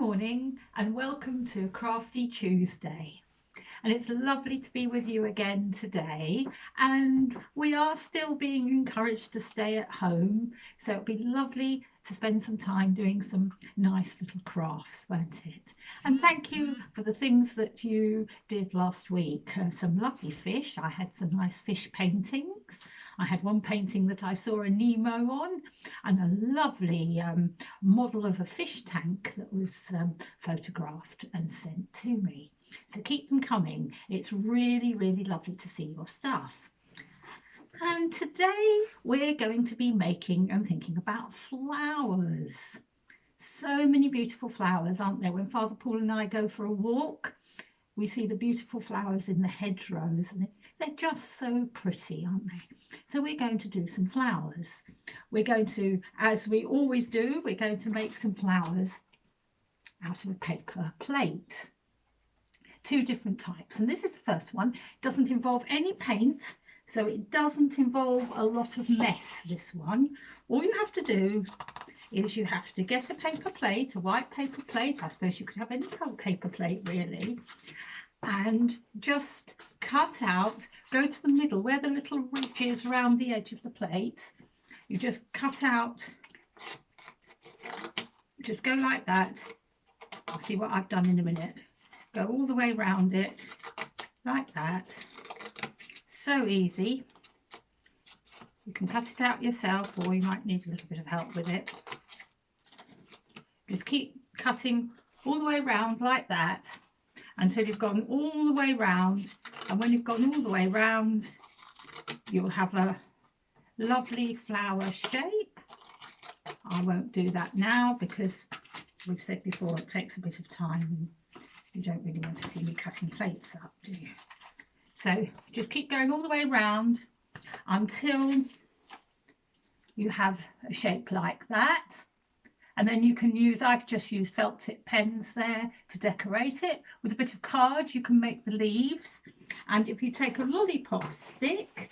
morning and welcome to Crafty Tuesday. And it's lovely to be with you again today. And we are still being encouraged to stay at home. So it'll be lovely to spend some time doing some nice little crafts, won't it? And thank you for the things that you did last week. Some lovely fish. I had some nice fish paintings. I had one painting that I saw a Nemo on, and a lovely model of a fish tank that was photographed and sent to me. So keep them coming. It's really, really lovely to see your stuff. And today we're going to be making and thinking about flowers. So many beautiful flowers, aren't there? When Father Paul and I go for a walk, we see the beautiful flowers in the hedgerows, and they're just so pretty, aren't they? So we're going to do some flowers. We're going to, as we always do, we're going to make some flowers out of a paper plate. Two different types, and this is the first one. It doesn't involve any paint, so it doesn't involve a lot of mess, this one. All you have to do is you have to get a paper plate, a white paper plate. I suppose you could have any colour paper plate really, and just cut out, go to the middle where the little ridge is around the edge of the plate. You just cut out, just go like that. I'll see what I've done in a minute. Go all the way around it like that. So easy. You can cut it out yourself, or you might need a little bit of help with it. Just keep cutting all the way around like that until you've gone all the way round, and when you've gone all the way round you'll have a lovely flower shape. I won't do that now because we've said before it takes a bit of time. You don't really want to see me cutting plates up, do you? So just keep going all the way around until you have a shape like that. And then you can use, I've just used felt tip pens there to decorate it. With a bit of card you can make the leaves. And if you take a lollipop stick,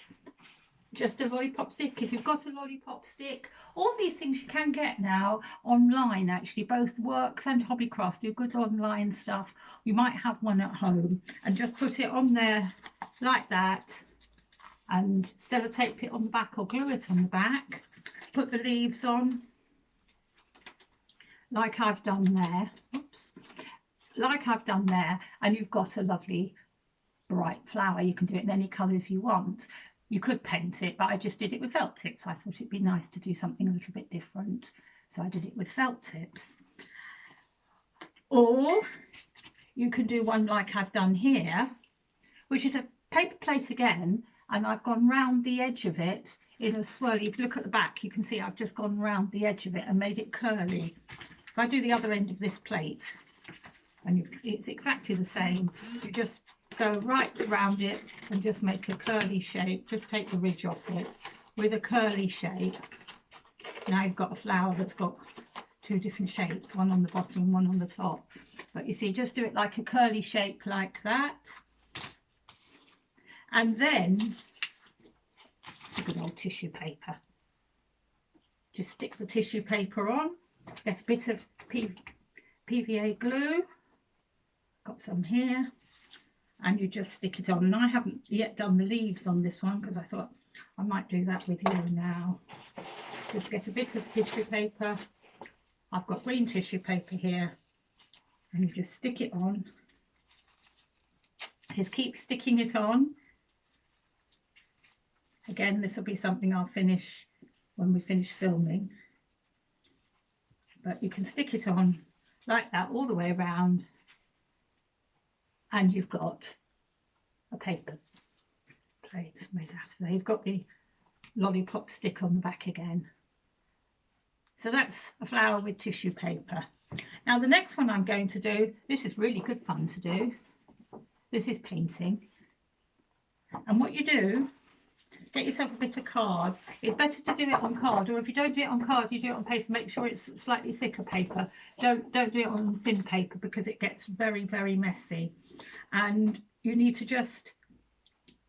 just a lollipop stick, if you've got a lollipop stick, all these things you can get now online actually, both Works and Hobbycraft do good online stuff. You might have one at home, and just put it on there like that and sellotape it on the back or glue it on the back. Put the leaves on like I've done there. Oops. Like I've done there, and you've got a lovely bright flower. You can do it in any colours you want. You could paint it, but I just did it with felt tips. I thought it'd be nice to do something a little bit different, so I did it with felt tips. Or you can do one like I've done here, which is a paper plate again, and I've gone round the edge of it in a swirly. If you look at the back, you can see I've just gone round the edge of it and made it curly. If I do the other end of this plate, and it's exactly the same, you just go right around it and just make a curly shape. Just take the ridge off it with a curly shape. Now you've got a flower that's got two different shapes, one on the bottom and one on the top. But you see, just do it like a curly shape like that. And then it's a good old tissue paper. Just stick the tissue paper on, get a bit of PVA glue, got some here, and you just stick it on. And I haven't yet done the leaves on this one because I thought I might do that with you now. Just get a bit of tissue paper. I've got green tissue paper here, and you just stick it on. Just keep sticking it on. Again, this will be something I'll finish when we finish filming. But you can stick it on like that all the way around, and you've got a paper plate made out of there. You've got the lollipop stick on the back again. So that's a flower with tissue paper. Now the next one I'm going to do, this is really good fun to do. This is painting. And what you do, get yourself a bit of card. It's better to do it on card, or if you don't do it on card, you do it on paper. Make sure it's slightly thicker paper. Don't do it on thin paper because it gets very, very messy. And you need to just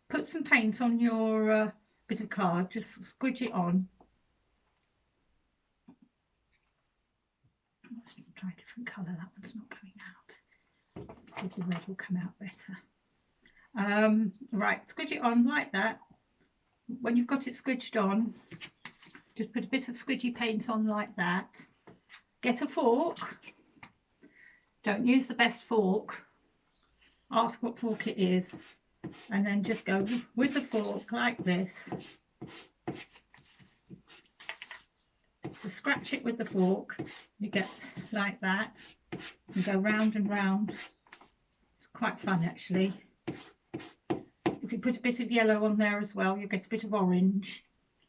put some paint on your bit of card, just squidge it on. let's try a different colour. That one's not coming out. Let's see if the red will come out better. Right, squidge it on like that. When you've got it squidged on, just put a bit of squidgy paint on like that. Get a fork. Don't use the best fork. Ask what fork it is, and then just go with the fork like this. Just scratch it with the fork. You get like that. You go round and round. It's quite fun actually. If you put a bit of yellow on there as well, you'll get a bit of orange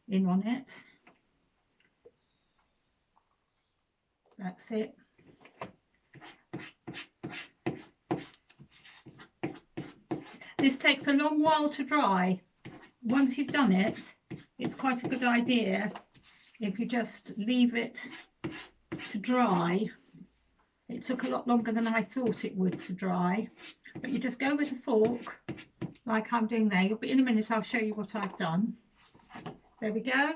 in on it. That's it. This takes a long while to dry. Once you've done it, it's quite a good idea if you just leave it to dry. It took a lot longer than I thought it would to dry, but you just go with a fork like I'm doing there. But in a minute I'll show you what I've done. There we go.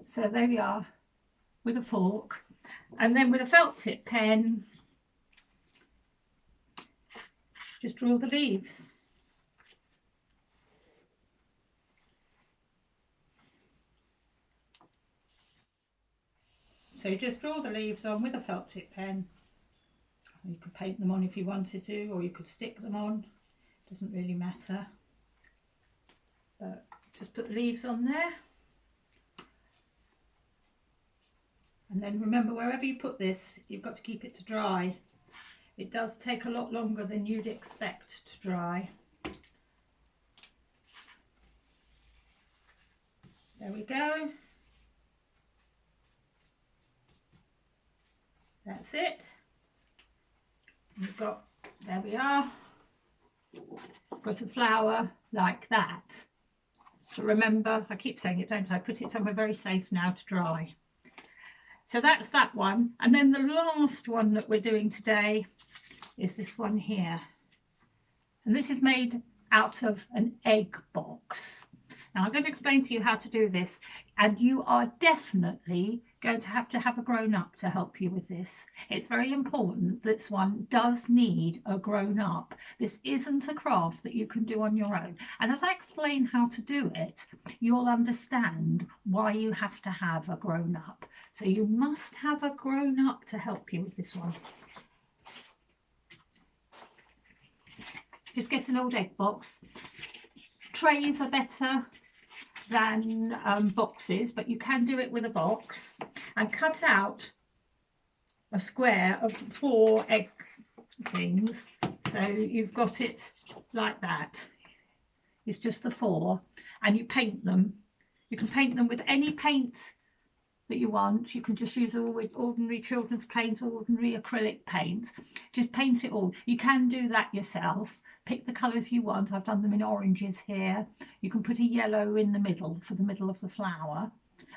So there we are with a fork, and then with a felt tip pen just draw the leaves. So just draw the leaves on with a felt tip pen. You could paint them on if you wanted to, or you could stick them on. Doesn't really matter. But just put the leaves on there. And then remember, wherever you put this, you've got to keep it to dry. It does take a lot longer than you'd expect to dry. There we go. That's it. We've got, there we are, got a flower like that. But remember, I keep saying it, don't I? Put it somewhere very safe now to dry. So that's that one. And then the last one that we're doing today is this one here. And this is made out of an egg box. Now I'm going to explain to you how to do this, and you are definitely going to have a grown-up to help you with this. It's very important. This one does need a grown-up. This isn't a craft that you can do on your own. And as I explain how to do it, you'll understand why you have to have a grown-up. So you must have a grown-up to help you with this one. Just get an old egg box. Trays are better than boxes, but you can do it with a box, and cut out a square of 4 egg things. So you've got it like that. It's just the 4, and you paint them. You can paint them with any paint that you want. You can just use ordinary children's paint, ordinary acrylic paints. Just paint it all. You can do that yourself. Pick the colours you want. I've done them in oranges here. You can put a yellow in the middle for the middle of the flower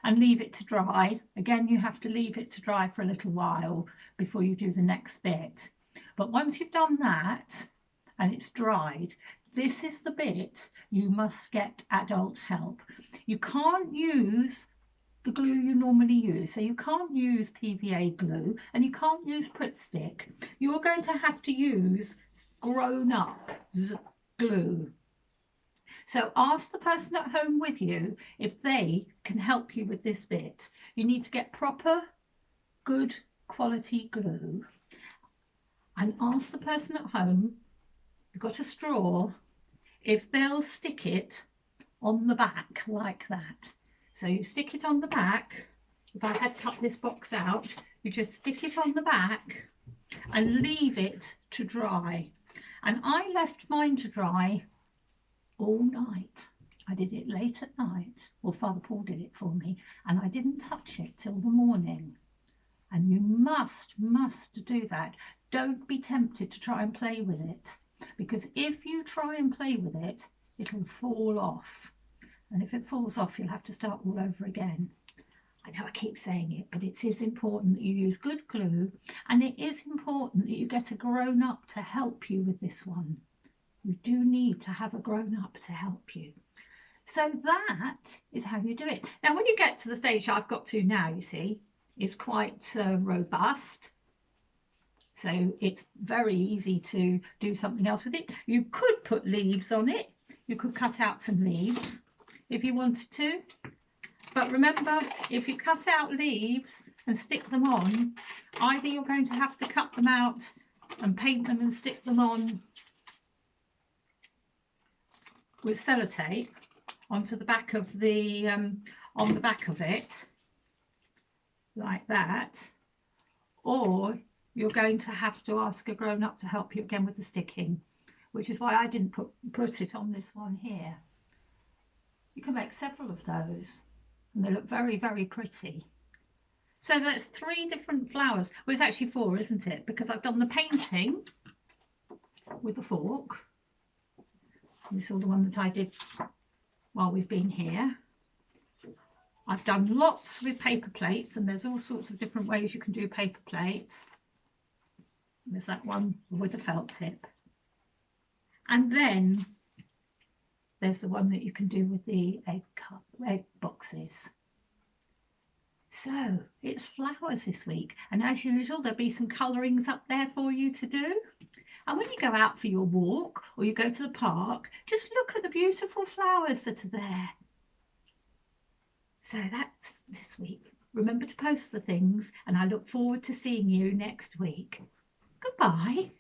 and leave it to dry. Again, you have to leave it to dry for a little while before you do the next bit. But once you've done that and it's dried, this is the bit you must get adult help. You can't use the glue you normally use. So you can't use PVA glue and you can't use Pritt stick. You're going to have to use grown-up glue. So ask the person at home with you if they can help you with this bit. You need to get proper, good quality glue, and ask the person at home, you've got a straw, if they'll stick it on the back like that. So you stick it on the back. If I had cut this box out, you just stick it on the back and leave it to dry. And I left mine to dry all night. I did it late at night. Well, Father Paul did it for me, and I didn't touch it till the morning. And you must do that. Don't be tempted to try and play with it, because if you try and play with it, it'll fall off. And if it falls off, you'll have to start all over again. I know I keep saying it, but it is important that you use good glue, and it is important that you get a grown-up to help you with this one. You do need to have a grown-up to help you. So that is how you do it. Now, when you get to the stage I've got to now, you see, it's quite robust. So it's very easy to do something else with it. You could put leaves on it. You could cut out some leaves if you wanted to. But remember, if you cut out leaves and stick them on, either you're going to have to cut them out and paint them and stick them on with sellotape onto the back of the on the back of it, like that, or you're going to have to ask a grown-up to help you again with the sticking, which is why I didn't put it on this one here. You can make several of those and they look very, very pretty. So that's 3 different flowers. Well, it's actually 4, isn't it? Because I've done the painting with the fork. You saw the one that I did while we've been here. I've done lots with paper plates, and there's all sorts of different ways you can do paper plates. There's that one with the felt tip. And then there's the one that you can do with the egg boxes. So it's flowers this week, and as usual there'll be some colourings up there for you to do. And when you go out for your walk or you go to the park, just look at the beautiful flowers that are there. So that's this week. Remember to post the things, and I look forward to seeing you next week. Goodbye.